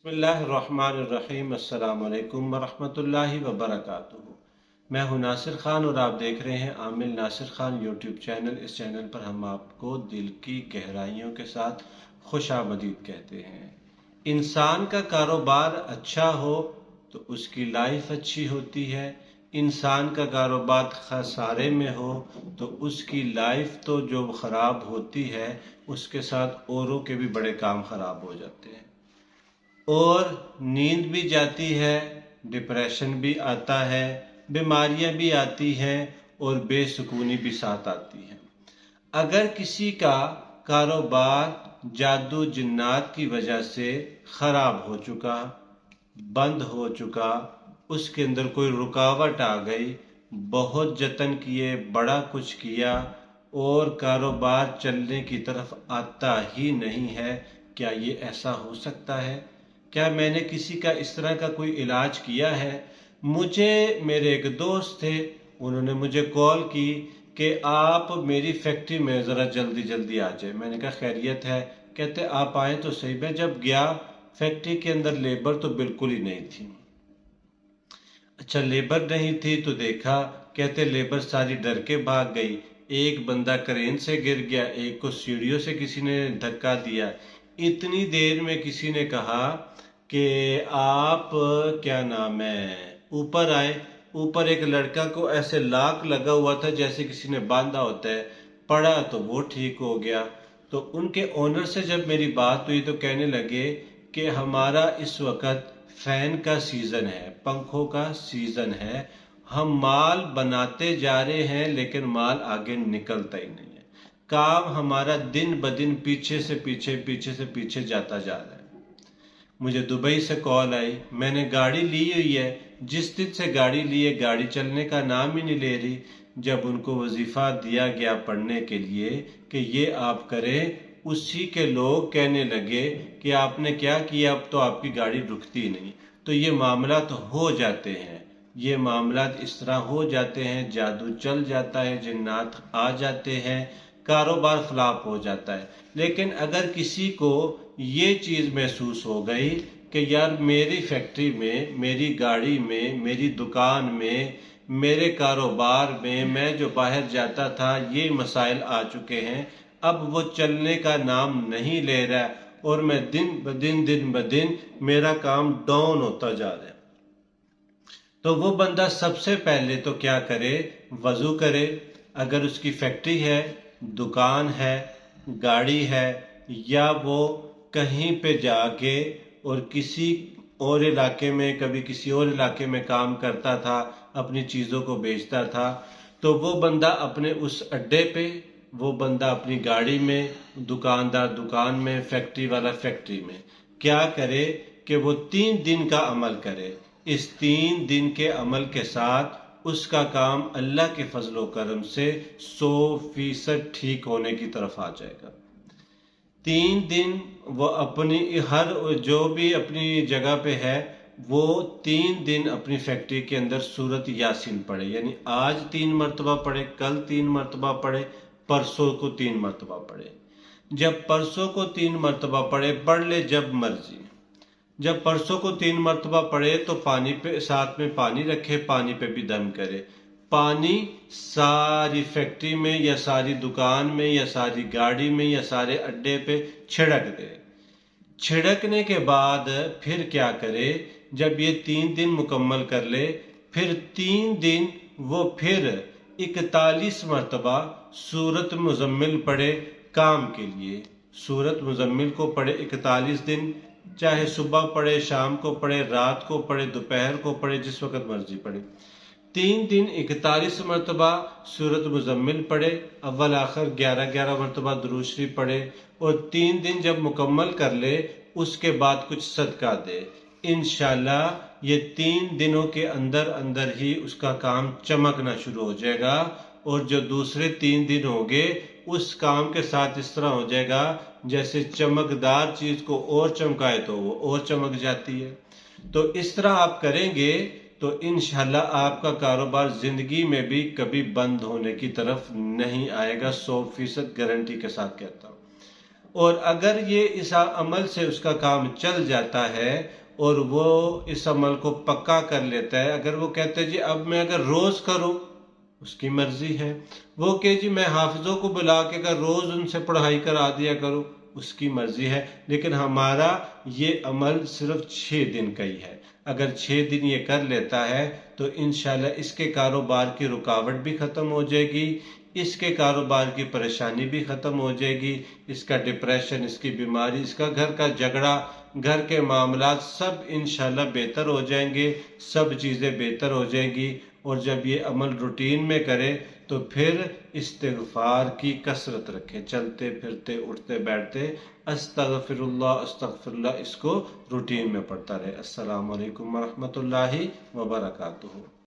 बिस्मिल्लाहिर्रहमानिर्रहीम। अस्सलाम वालेकुम वरहमतुल्लाहि वबरकातुहू। मैं हूं नासिर खान और आप देख रहे हैं आमिल नासिर खान यूट्यूब चैनल। इस चैनल पर हम आपको दिल की गहराइयों के साथ खुशामदीद कहते हैं। इंसान का कारोबार अच्छा हो तो उसकी लाइफ अच्छी होती है। इंसान का कारोबार खसारे में हो तो उसकी लाइफ तो जो ख़राब होती है उसके साथ औरों के भी बड़े काम ख़राब हो जाते हैं और नींद भी जाती है, डिप्रेशन भी आता है, बीमारियां भी आती हैं और बेसुकूनी भी साथ आती है। अगर किसी का कारोबार जादू जिन्नात की वजह से ख़राब हो चुका, बंद हो चुका, उसके अंदर कोई रुकावट आ गई, बहुत जतन किए, बड़ा कुछ किया और कारोबार चलने की तरफ आता ही नहीं है, क्या ये ऐसा हो सकता है? क्या मैंने किसी का इस तरह का कोई इलाज किया है? मुझे मेरे एक दोस्त थे, उन्होंने मुझे कॉल की कि आप मेरी फैक्ट्री में ज़रा जल्दी जल्दी आ जाए। मैंने कहा खैरियत है? कहते आप आए तो सही। मैं जब गया फैक्ट्री के अंदर लेबर तो बिल्कुल ही नहीं थी। अच्छा लेबर नहीं थी तो देखा, कहते लेबर सारी डर के भाग गई। एक बंदा क्रेन से गिर गया, एक को सीढ़ियों से किसी ने धक्का दिया। इतनी देर में किसी ने कहा कि आप क्या नाम है ऊपर आए। ऊपर एक लड़का को ऐसे लाक लगा हुआ था जैसे किसी ने बांधा होता है, पड़ा तो वो ठीक हो गया। तो उनके ओनर से जब मेरी बात हुई तो कहने लगे कि हमारा इस वक्त फैन का सीजन है, पंखों का सीजन है, हम माल बनाते जा रहे हैं लेकिन माल आगे निकलता ही नहीं है। काम हमारा दिन ब दिन पीछे से पीछे जाता जा रहा है। मुझे दुबई से कॉल आई, मैंने गाड़ी ली हुई है, जिस दिन से गाड़ी ली है गाड़ी चलने का नाम ही नहीं ले रही। जब उनको वजीफा दिया गया पढ़ने के लिए कि ये आप करें, उसी के लोग कहने लगे कि आपने क्या किया, अब तो आपकी गाड़ी रुकती नहीं। तो ये मामला तो हो जाते हैं, ये मामला इस तरह हो जाते हैं, जादू चल जाता है, जिन्नात आ जाते हैं, कारोबार फ्लॉप हो जाता है। लेकिन अगर किसी को ये चीज़ महसूस हो गई कि यार मेरी फैक्ट्री में, मेरी गाड़ी में, मेरी दुकान में, मेरे कारोबार में, मैं जो बाहर जाता था ये मसाइल आ चुके हैं, अब वो चलने का नाम नहीं ले रहा है और मैं दिन ब दिन मेरा काम डाउन होता जा रहा है, तो वो बंदा सबसे पहले तो क्या करे, वजू करे। अगर उसकी फैक्ट्री है, दुकान है, गाड़ी है, या वो कहीं पे जाके और किसी और इलाके में, कभी किसी और इलाके में काम करता था, अपनी चीज़ों को बेचता था, तो वो बंदा अपने उस अड्डे पे, वो बंदा अपनी गाड़ी में, दुकानदार दुकान में, फैक्ट्री वाला फैक्ट्री में क्या करे कि वो 3 दिन का अमल करे। इस 3 दिन के अमल के साथ उसका काम अल्लाह के फजलो करम से 100% ठीक होने की तरफ आ जाएगा। 3 दिन वो अपनी हर जो भी अपनी जगह पे है, वो 3 दिन अपनी फैक्ट्री के अंदर सूरत यासीन पढ़े, यानी आज 3 मरतबा पढ़े, कल 3 मरतबा पढ़े, परसों को 3 मरतबा पढ़े। जब परसों को 3 मरतबा पढ़े, पढ़ ले जब मर्जी। जब परसों को 3 मरतबा पढ़े तो पानी पे, साथ में पानी रखे, पानी पे भी दम करे। पानी सारी फैक्ट्री में या सारी दुकान में या सारी गाड़ी में या सारे अड्डे पे छिड़क दे। छिड़कने के बाद फिर क्या करे, जब ये 3 दिन मुकम्मल कर ले, फिर 3 दिन वो फिर 41 मरतबा सूरत मुजम्मिल पढ़े काम के लिए। सूरत मुजम्मिल को पढ़े 41 दिन, चाहे सुबह पढ़े, शाम को पढ़े, रात को पढ़े, दोपहर को पढ़े, जिस वक्त मर्जी पढ़े। 3 दिन 41 मरतबा सूरत मुजम्मिल पढ़े, अव्वल आखिर 11 मरतबा दुरूद शरीफ पढ़े, और 3 दिन जब मुकम्मल कर ले उसके बाद कुछ सदका दे। इंशाल्लाह ये 3 दिनों के अंदर अंदर ही उसका काम चमकना शुरू हो जाएगा, और जो दूसरे 3 दिन होंगे उस काम के साथ इस तरह हो जाएगा जैसे चमकदार चीज को और चमकाए तो वो और चमक जाती है। तो इस तरह आप करेंगे तो इंशाल्लाह आपका कारोबार जिंदगी में भी कभी बंद होने की तरफ नहीं आएगा, 100% गारंटी के साथ कहता हूँ। اور اگر یہ اس عمل سے اس کا کام چل جاتا ہے اور وہ اس عمل کو پکا کر لیتا ہے، اگر وہ کہتے ہیں جی اب میں اگر روز کروں، اس کی مرضی ہے، وہ کہ جی میں حافظوں کو بلا کے اگر روز ان سے پڑھائی کرا دیا کروں، اس کی مرضی ہے، لیکن ہمارا یہ عمل صرف 6 دن کا ہی ہے۔ اگر 6 دن یہ کر لیتا ہے تو انشاءاللہ اس کے کاروبار کی رکاوٹ بھی ختم ہو جائے گی، اس کے کاروبار کی پریشانی بھی ختم ہو جائے گی، اس کا ڈپریشن، اس کی بیماری، اس کا گھر کا جھگڑا، گھر کے معاملات سب انشاءاللہ بہتر ہو جائیں گے، سب چیزیں بہتر ہو جائیں گی۔ اور جب یہ عمل روٹین میں کرے تو پھر استغفار کی کثرت رکھے، چلتے پھرتے اٹھتے بیٹھتے استغفر اللہ اس کو روٹین میں پڑھتا رہے۔ السلام علیکم ورحمۃ اللہ وبرکاتہ۔